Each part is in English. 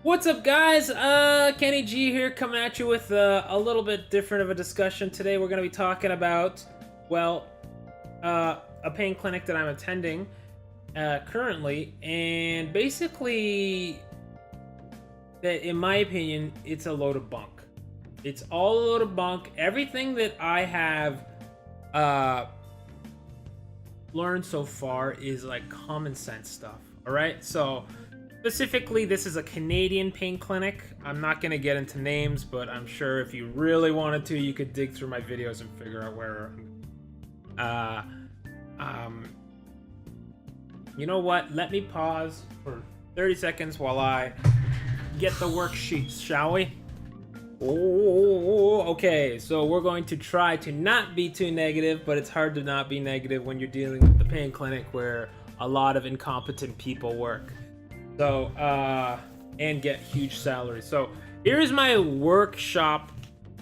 What's up, guys? Kenny G here, coming at you with a little bit different of a discussion. Today we're going to be talking about, well, a pain clinic that I'm attending currently, and basically, that in my opinion, it's a load of bunk. It's all a load of bunk. Everything that I have learned so far is like common sense stuff. All right, so. Specifically, this is a Canadian pain clinic. I'm not going to get into names, but I'm sure if you really wanted to, you could dig through my videos and figure out where. You know what? Let me pause for 30 seconds while I get the worksheets, shall we? Oh, okay. So we're going to try to not be too negative, but it's hard to not be negative when you're dealing with the pain clinic where a lot of incompetent people work. So, and get huge salaries. So here's my workshop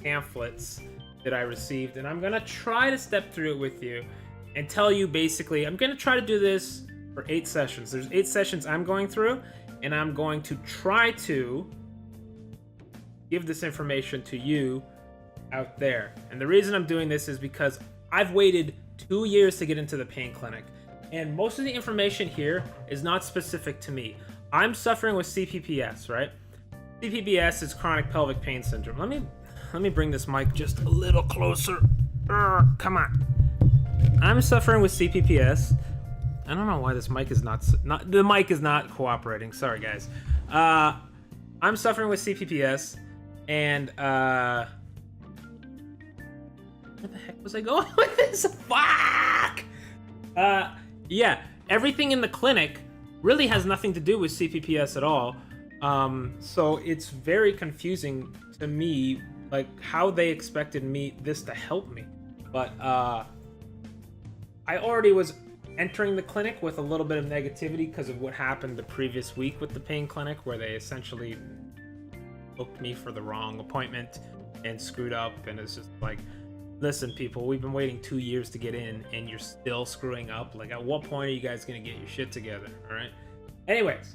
pamphlets that I received, and I'm gonna try to step through it with you and tell you basically, I'm gonna try to do this for 8 sessions. There's 8 sessions I'm going through, and I'm going to try to give this information to you out there. And the reason I'm doing this is because I've waited 2 years to get into the pain clinic, and most of the information here is not specific to me. I'm suffering with CPPS, right? CPPS is chronic pelvic pain syndrome. Let me bring this mic just a little closer. Come on. I'm suffering with CPPS. I don't know why this mic is not the mic is not cooperating. Sorry, guys. I'm suffering with CPPS, and where the heck was I going with this? Fuck. Yeah, everything in the clinic really has nothing to do with CPPS at all. So it's very confusing to me, like how they expected this to help me. But I already was entering the clinic with a little bit of negativity because of what happened the previous week with the pain clinic, where they essentially booked me for the wrong appointment and screwed up. And it's just like, listen, people, we've been waiting 2 years to get in, and you're still screwing up. Like, at what point are you guys gonna get your shit together? All right. Anyways,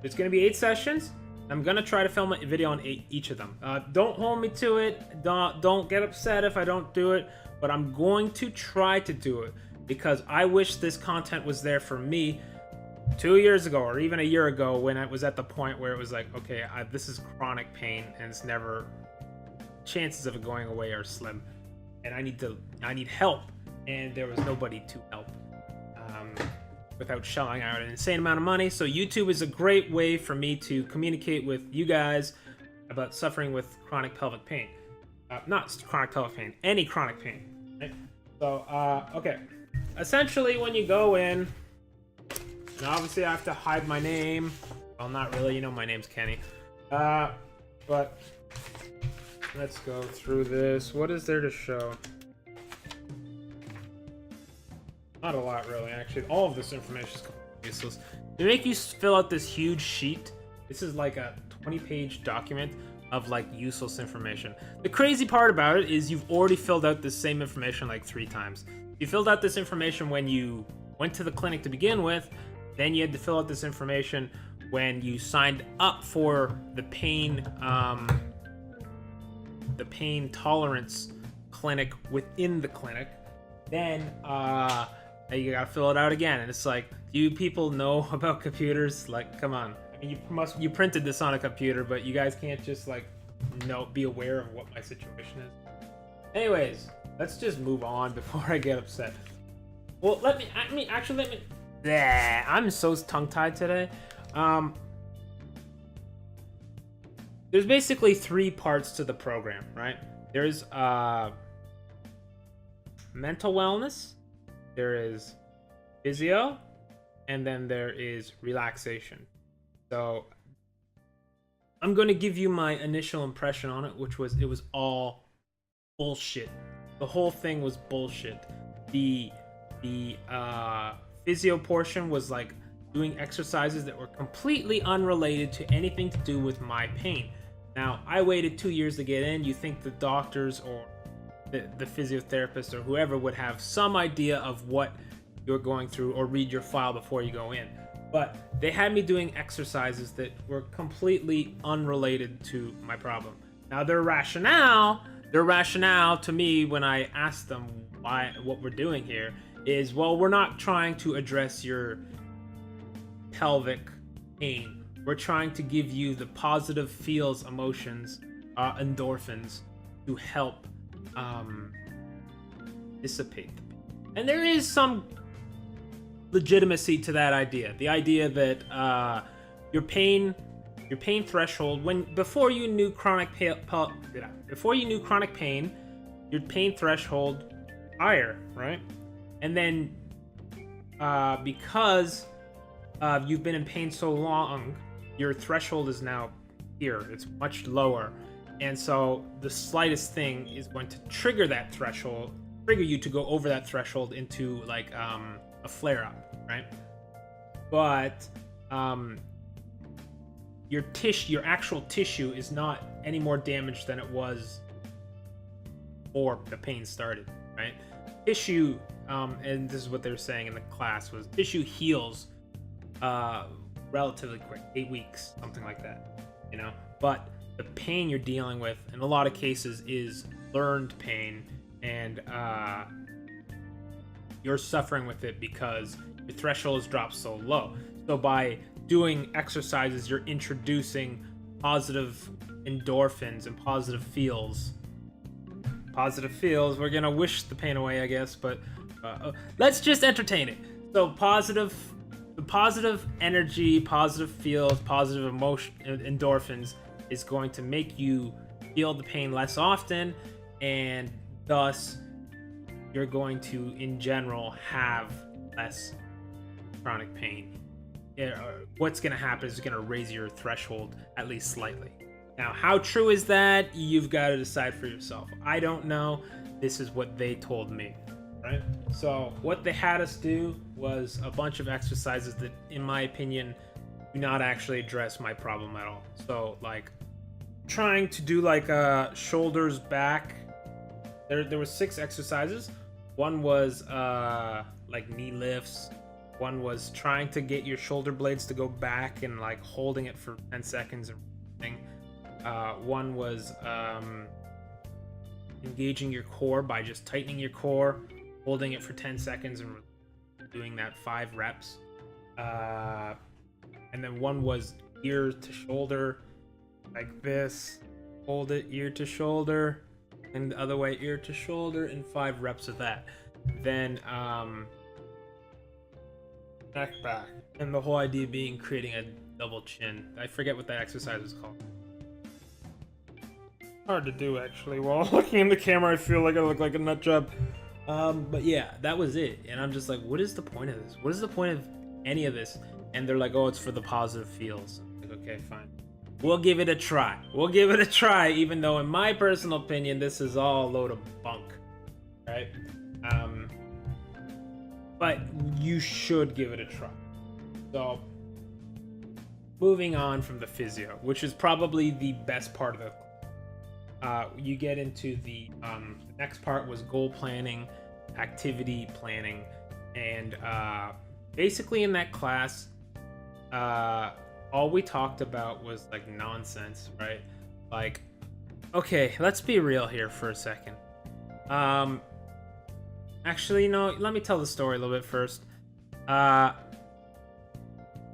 there's gonna be 8 sessions. I'm gonna try to film a video on each of them. Don't hold me to it. Don't get upset if I don't do it. But I'm going to try to do it because I wish this content was there for me 2 years ago, or even a year ago, when I was at the point where it was like, okay, this is chronic pain, and it's never, chances of it going away are slim, and I need help, and there was nobody to help without shelling out an insane amount of money. So YouTube is a great way for me to communicate with you guys about suffering with chronic pelvic pain. Not chronic pelvic pain, any chronic pain, right? So, okay. Essentially, when you go in, and obviously I have to hide my name. Well, not really, you know my name's Kenny. But let's go through this. What is there to show? Not a lot, really, actually. All of this information is completely useless. They make you fill out this huge sheet. This is like a 20-page document of like useless information. The crazy part about it is you've already filled out this same information like 3 times. You filled out this information when you went to the clinic to begin with, then you had to fill out this information when you signed up for the pain tolerance clinic within the clinic. Then you gotta fill it out again, and it's like, do you people know about computers? Like, come on. I mean, you printed this on a computer, but you guys can't just like be aware of what my situation is. Anyways, let's just move on before I get upset. Well, let me. I'm so tongue-tied today. There's basically 3 parts to the program, right? There's mental wellness, there is physio, and then there is relaxation. So I'm going to give you my initial impression on it, which was it was all bullshit. The whole thing was bullshit. The physio portion was like doing exercises that were completely unrelated to anything to do with my pain. Now, I waited 2 years to get in. You think the doctors or the physiotherapist or whoever would have some idea of what you're going through or read your file before you go in. But they had me doing exercises that were completely unrelated to my problem. Now their rationale to me when I asked them what we're doing here is, well, we're not trying to address your pelvic pain. We're trying to give you the positive feels, emotions, endorphins to help dissipate the pain. And there is some legitimacy to that idea. The idea that your pain threshold, before you knew chronic pain, your pain threshold higher, right? And then because you've been in pain so long, your threshold is now here. It's much lower, and so the slightest thing is going to trigger you to go over that threshold into like a flare-up, right? But your actual tissue is not any more damaged than it was before the pain started, right? Tissue, and this is what they were saying in the class, was tissue heals relatively quick, 8 weeks, something like that, you know? But the pain you're dealing with in a lot of cases is learned pain, and you're suffering with it because your threshold has dropped so low. So by doing exercises, you're introducing positive endorphins and positive feels. We're gonna wish the pain away, I guess, but let's just entertain it. So positive energy, positive feels, positive emotion, endorphins is going to make you feel the pain less often, and thus you're going to, in general, have less chronic pain. What's going to happen is it's going to raise your threshold at least slightly. Now, how true is that? You've got to decide for yourself. I don't know. This is what they told me, right? So what they had us do was a bunch of exercises that, in my opinion, do not actually address my problem at all. So, like, trying to do like shoulders back. There were 6 exercises. One was like knee lifts. One was trying to get your shoulder blades to go back and like holding it for 10 seconds and everything. One was engaging your core by just tightening your core, holding it for 10 seconds and doing that 5 reps. And then one was ear to shoulder, like this. Hold it ear to shoulder, and the other way ear to shoulder, and 5 reps of that. Then neck back, and the whole idea being creating a double chin. I forget what that exercise is called. Hard to do, actually. While looking in the camera, I feel like I look like a nut job. But yeah, that was it. And I'm just like, what is the point of this? What is the point of any of this? And they're like, oh, it's for the positive feels. I'm like, okay, fine. We'll give it a try. We'll give it a try, even though in my personal opinion, this is all a load of bunk, right? But you should give it a try. So, moving on from the physio, which is probably the best part of the you get into the next part was goal planning, activity planning, and basically in that class, all we talked about was like nonsense, right? Like, okay, let's be real here for a second. Actually, no, let me tell the story a little bit first.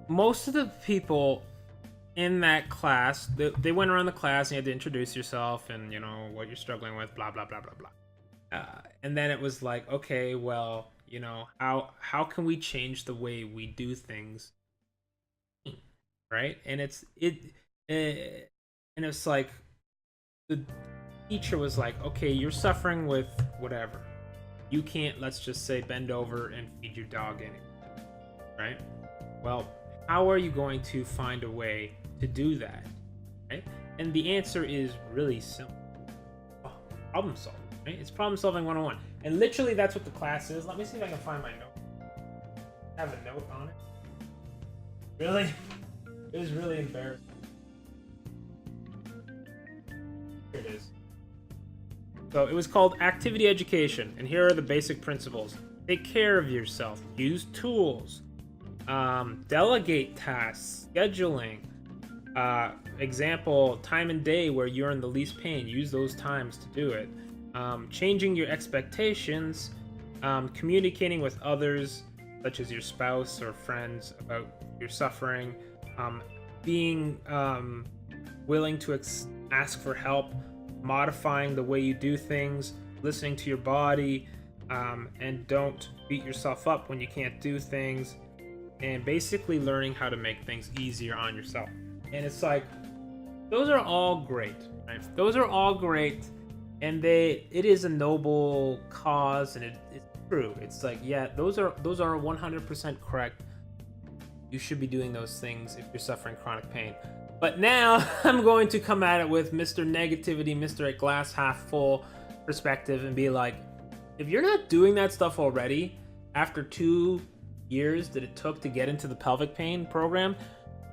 Most of the people in that class, they went around the class and you had to introduce yourself and, you know, what you're struggling with, blah, blah, blah, blah, blah. And then it was like, okay, well, you know, how can we change the way we do things? Right? And it's like the teacher was like, okay, you're suffering with whatever. You can't, let's just say, bend over and feed your dog anymore, right? Well, how are you going to find a way to do that, right? And the answer is really simple. Problem solving, right? It's problem solving 101. And literally that's what the class is. Let me see if I can find my note. I have a note on it. Really? It was really embarrassing. Here it is. So it was called Activity Education, and here are the basic principles. Take care of yourself. Use tools. Delegate tasks, scheduling. Example, time and day where you're in the least pain. Use those times to do it. Changing your expectations. Communicating with others, such as your spouse or friends, about your suffering. Being willing to ask for help. Modifying the way you do things. Listening to your body. And don't beat yourself up when you can't do things. And basically learning how to make things easier on yourself. And it's like, those are all great, right? Those are all great, and it is a noble cause, and it's true. It's like, yeah, those are 100% correct. You should be doing those things if you're suffering chronic pain. But now I'm going to come at it with Mr. Negativity, Mr. Glass Half Full perspective, and be like, if you're not doing that stuff already, after 2 years that it took to get into the pelvic pain program,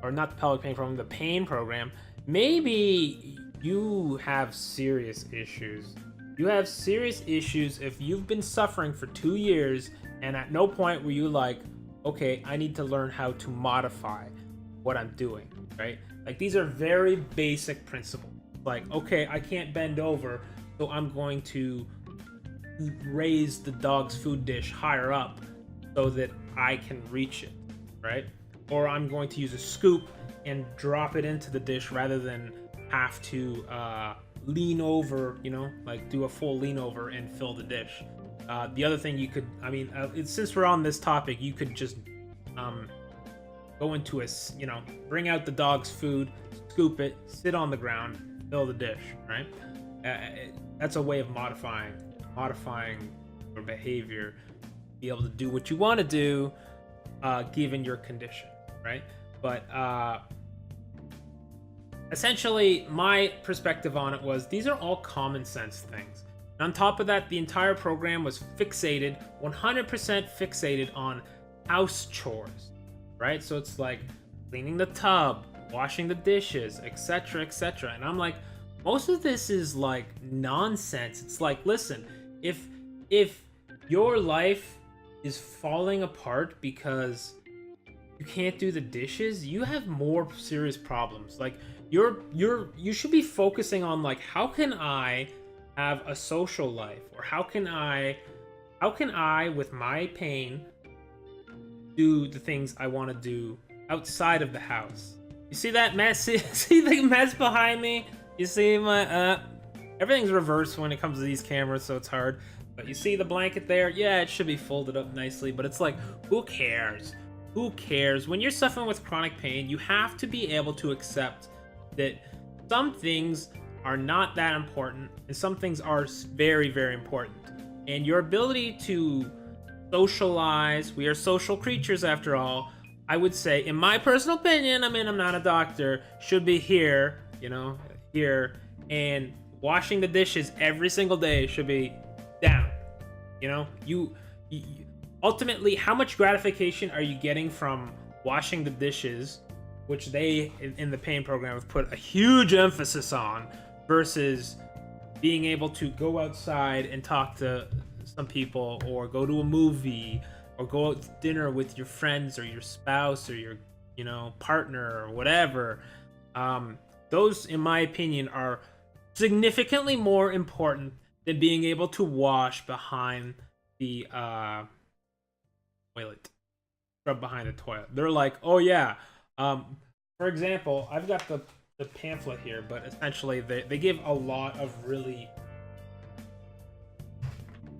or not the pelvic pain program, the pain program, maybe you have serious issues. You have serious issues if you've been suffering for 2 years and at no point were you like, okay, I need to learn how to modify what I'm doing, right? Like, these are very basic principles. Like, okay, I can't bend over, so I'm going to raise the dog's food dish higher up so that I can reach it, right? Or I'm going to use a scoop and drop it into the dish rather than have to lean over, you know, like do a full lean over and fill the dish. The other thing you could, I mean, since we're on this topic, you could just go into bring out the dog's food, scoop it, sit on the ground, fill the dish, right? That's a way of modifying your behavior, be able to do what you want to do, given your condition, right? But essentially, my perspective on it was, these are all common sense things. And on top of that, the entire program was 100% fixated on house chores, right? So it's like cleaning the tub, washing the dishes, etc., etc. And I'm like, most of this is like nonsense. It's like, listen, if your life is falling apart because you can't do the dishes, you have more serious problems. Like, you should be focusing on, like, how can I have a social life, or how can I with my pain do the things I want to do outside of the house. You see that mess? See the mess behind me? You see my everything's reversed when it comes to these cameras, so it's hard. But you see the blanket there? Yeah, it should be folded up nicely, but it's like, who cares? Who cares? When you're suffering with chronic pain, you have to be able to accept that some things are not that important and some things are very, very important. And your ability to socialize, we are social creatures after all, I would say, in my personal opinion, I mean, I'm not a doctor, should be here, here, and washing the dishes every single day should be down. You ultimately, how much gratification are you getting from washing the dishes, which they in the pain program have put a huge emphasis on, versus being able to go outside and talk to some people, or go to a movie, or go out to dinner with your friends or your spouse or your partner or whatever. Those, in my opinion, are significantly more important than being able to wash behind the toilet, scrub behind the toilet. They're like, oh yeah, for example, I've got the pamphlet here, but essentially they give a lot of really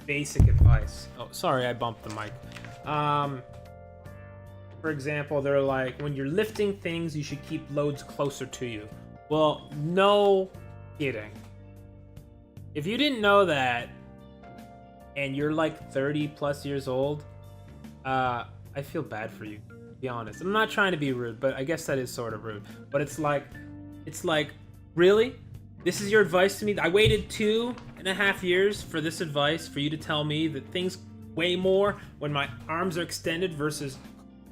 basic advice. Oh, sorry, I bumped the mic. For example, they're like, when you're lifting things, you should keep loads closer to you. Well, no kidding. If you didn't know that, and you're like 30 plus years old, I feel bad for you, to be honest. I'm not trying to be rude, but I guess that is sort of rude. But it's like, really? This is your advice to me? I waited 2.5 years for this advice, for you to tell me that things weigh more when my arms are extended versus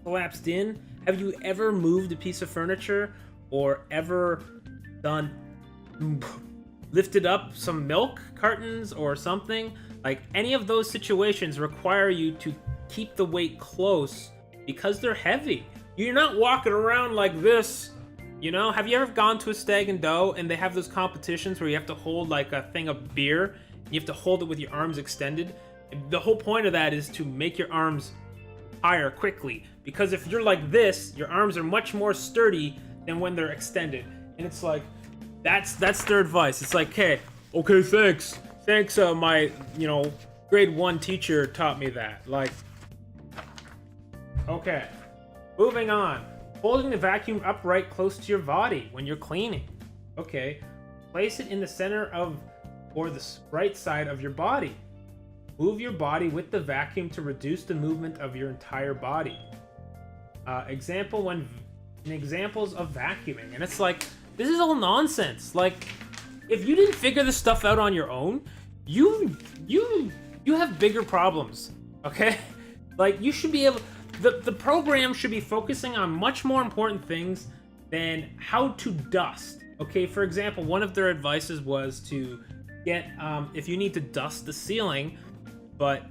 collapsed in? Have you ever moved a piece of furniture, or ever lifted up some milk cartons or something? Like, any of those situations require you to keep the weight close Because they're heavy. You're not walking around like this. You know, have you ever gone to a Stag and Doe and they have those competitions where you have to hold like a thing of beer? And you have to hold it with your arms extended. The whole point of that is to make your arms higher quickly. Because if you're like this, your arms are much more sturdy than when they're extended. And it's like, that's their advice. It's like, okay, thanks. Thanks, my, grade 1 teacher taught me that. Like, okay. Moving on. Holding the vacuum upright close to your body when you're cleaning. Okay. Place it in the center of, or the right side of your body. Move your body with the vacuum to reduce the movement of your entire body. Examples of vacuuming. And it's like, this is all nonsense. Like, if you didn't figure this stuff out on your own, you have bigger problems, okay? Like, you should be able... The program should be focusing on much more important things than how to dust. Okay, for example, one of their advices was to get, if you need to dust the ceiling, but,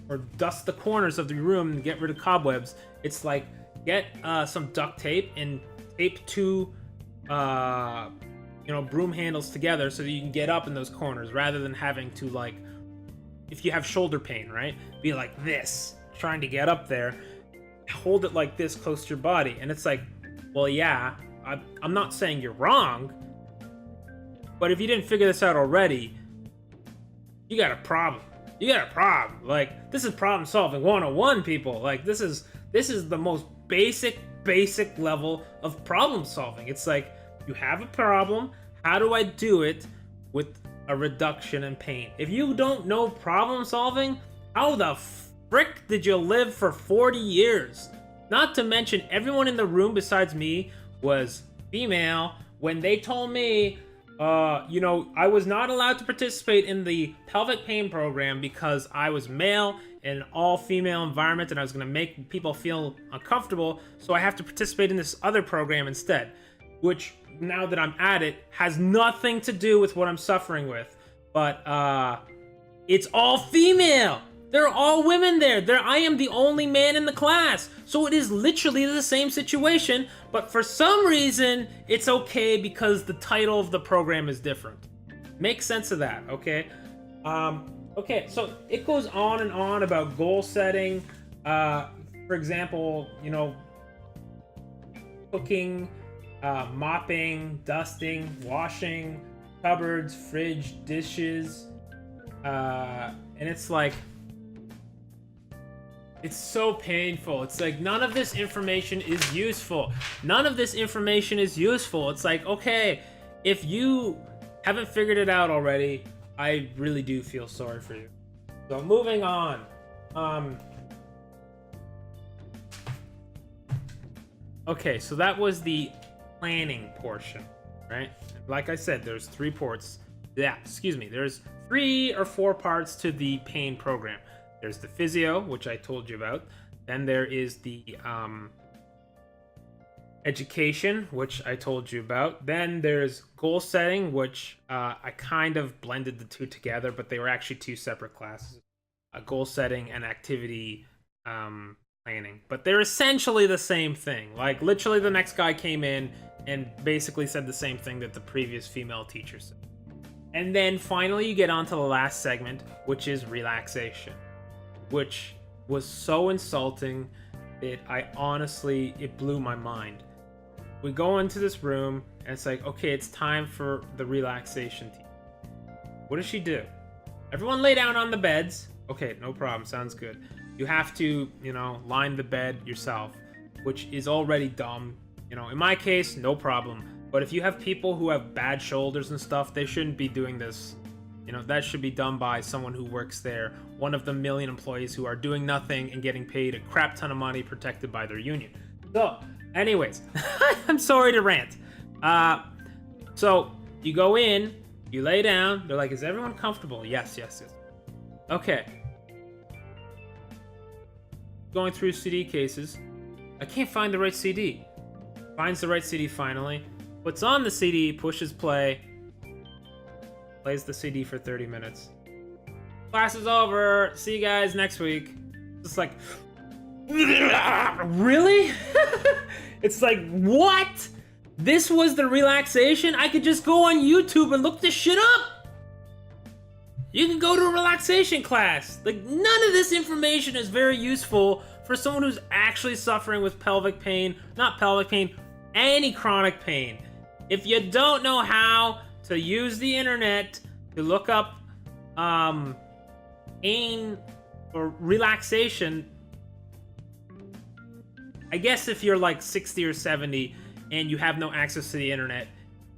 or dust the corners of the room and get rid of cobwebs, it's like, get some duct tape and tape 2, broom handles together so that you can get up in those corners rather than having to, like, if you have shoulder pain, right? Be like this. Trying to get up there, hold it like this close to your body. And it's like, well, yeah, I'm not saying you're wrong, but if you didn't figure this out already, you got a problem. You got a problem. Like, this is problem solving 101, people. Like, this is the most basic level of problem solving. It's like, you have a problem, how do I do it with a reduction in pain? If you don't know problem solving, how the frick did you live for 40 years? Not to mention, everyone in the room besides me was female. When they told me, I was not allowed to participate in the pelvic pain program because I was male in an all-female environment and I was going to make people feel uncomfortable, so I have to participate in this other program instead. Which, now that I'm at it, has nothing to do with what I'm suffering with. But, it's all female! They're all women there. I am the only man in the class. So it is literally the same situation, but for some reason, it's okay because the title of the program is different. Make sense of that, okay? Okay, so it goes on and on about goal setting. For example, cooking, mopping, dusting, washing, cupboards, fridge, dishes, and it's like, it's so painful. It's like, none of this information is useful. None of this information is useful. It's like, okay, if you haven't figured it out already, I really do feel sorry for you. So moving on. Okay, so that was the planning portion, right? Like I said, there's 3 parts. Yeah, excuse me. There's 3 or 4 parts to the pain program. There's the physio, which I told you about. Then there is the education, which I told you about. Then there's goal setting, which I kind of blended the 2 together, but they were actually 2 separate classes. Goal setting and activity planning. But they're essentially the same thing. Like, literally the next guy came in and basically said the same thing that the previous female teacher said. And then finally you get on to the last segment, which is relaxation. Which was so insulting that it blew my mind. We go into this room and it's like, okay, it's time for the relaxation team. What does she do? Everyone lay down on the beds. Okay, no problem, sounds good. You have to, line the bed yourself, which is already dumb. In my case, no problem. But if you have people who have bad shoulders and stuff, they shouldn't be doing this. That should be done by someone who works there, one of the million employees who are doing nothing and getting paid a crap ton of money protected by their union. So, anyways, I'm sorry to rant. So, you go in, you lay down, they're like, is everyone comfortable? Yes. Okay. Going through CD cases. I can't find the right CD. Finds the right CD finally. Puts on the CD, pushes play. Plays the CD for 30 minutes. Class is over. See you guys next week. Just like, Really? It's like, what? This was the relaxation? I could just go on YouTube and look this shit up. You can go to a relaxation class. Like, none of this information is very useful for someone who's actually suffering with pelvic pain, not pelvic pain, any chronic pain. If you don't know how to use the internet to look up pain or relaxation, I guess if you're like 60 or 70 and you have no access to the internet,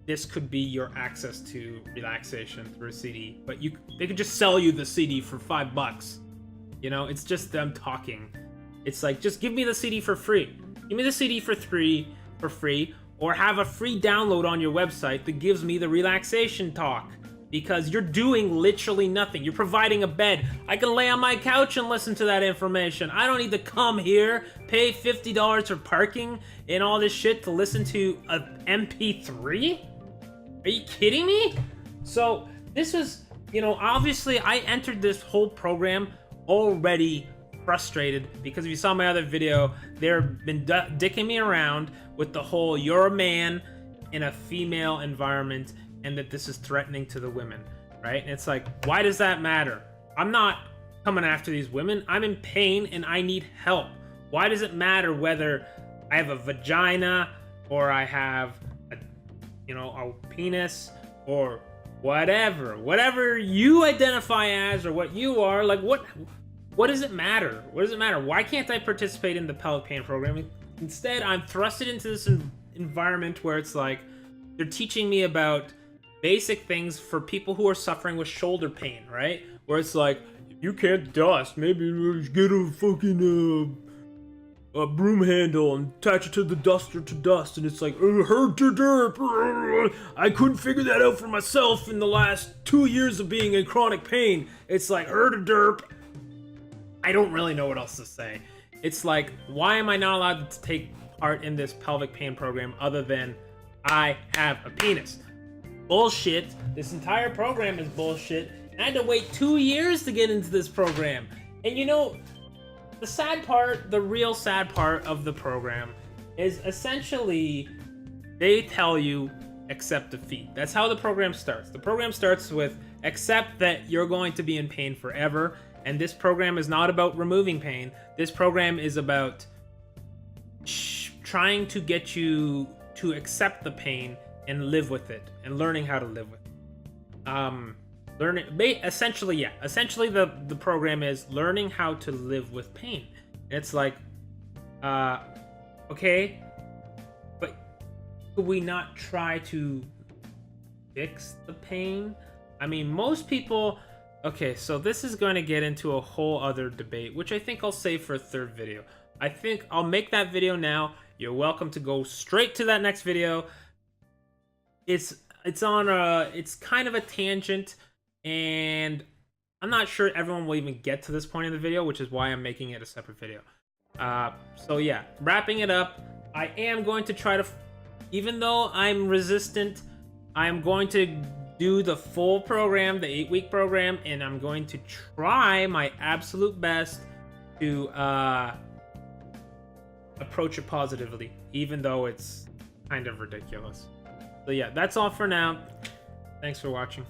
this could be your access to relaxation through a CD. But they could just sell you the CD for $5. You know, it's just them talking. It's like, just give me the CD for free. Give me the CD for free, or have a free download on your website that gives me the relaxation talk. Because you're doing literally nothing. You're providing a bed. I can lay on my couch and listen to that information. I don't need to come here, pay $50 for parking and all this shit to listen to a MP3? Are you kidding me? So this was, you know, obviously I entered this whole program already frustrated because if you saw my other video, they've been dicking me around with the whole you're a man in a female environment and that this is threatening to the women, right? And it's like, why does that matter? I'm not coming after these women. I'm in pain and I need help. Why does it matter whether I have a vagina or I have a penis or whatever you identify as or what you are? Like, what does it matter? What does it matter? Why can't I participate in the pelvic pain program? Instead, I'm thrusted into this environment where it's like they're teaching me about basic things for people who are suffering with shoulder pain, right? Where it's like, if you can't dust, maybe get a fucking a broom handle and attach it to the duster to dust. And it's like, hurt to derp. I couldn't figure that out for myself in the last 2 years of being in chronic pain. It's like, hurt to derp. I don't really know what else to say. It's like, why am I not allowed to take part in this pelvic pain program other than I have a penis? Bullshit. This entire program is bullshit. I had to wait 2 years to get into this program. And you know, the sad part, the real sad part of the program is essentially they tell you accept defeat. That's how the program starts. The program starts with accept that you're going to be in pain forever. And this program is not about removing pain. This program is about trying to get you to accept the pain and live with it and learning how to live with it. Essentially the program is learning how to live with pain. And it's like, okay, but could we not try to fix the pain? I mean, most people, okay, so this is going to get into a whole other debate, which I think I'll save for a third video. I think I'll make that video now. You're welcome to go straight to that next video. It's kind of a tangent, and I'm not sure everyone will even get to this point in the video, which is why I'm making it a separate video. So yeah, wrapping it up, I am going to try to, even though I'm resistant, I'm going to do the full program, the 8-week program, and I'm going to try my absolute best to approach it positively, even though it's kind of ridiculous. So yeah, that's all for now. Thanks for watching.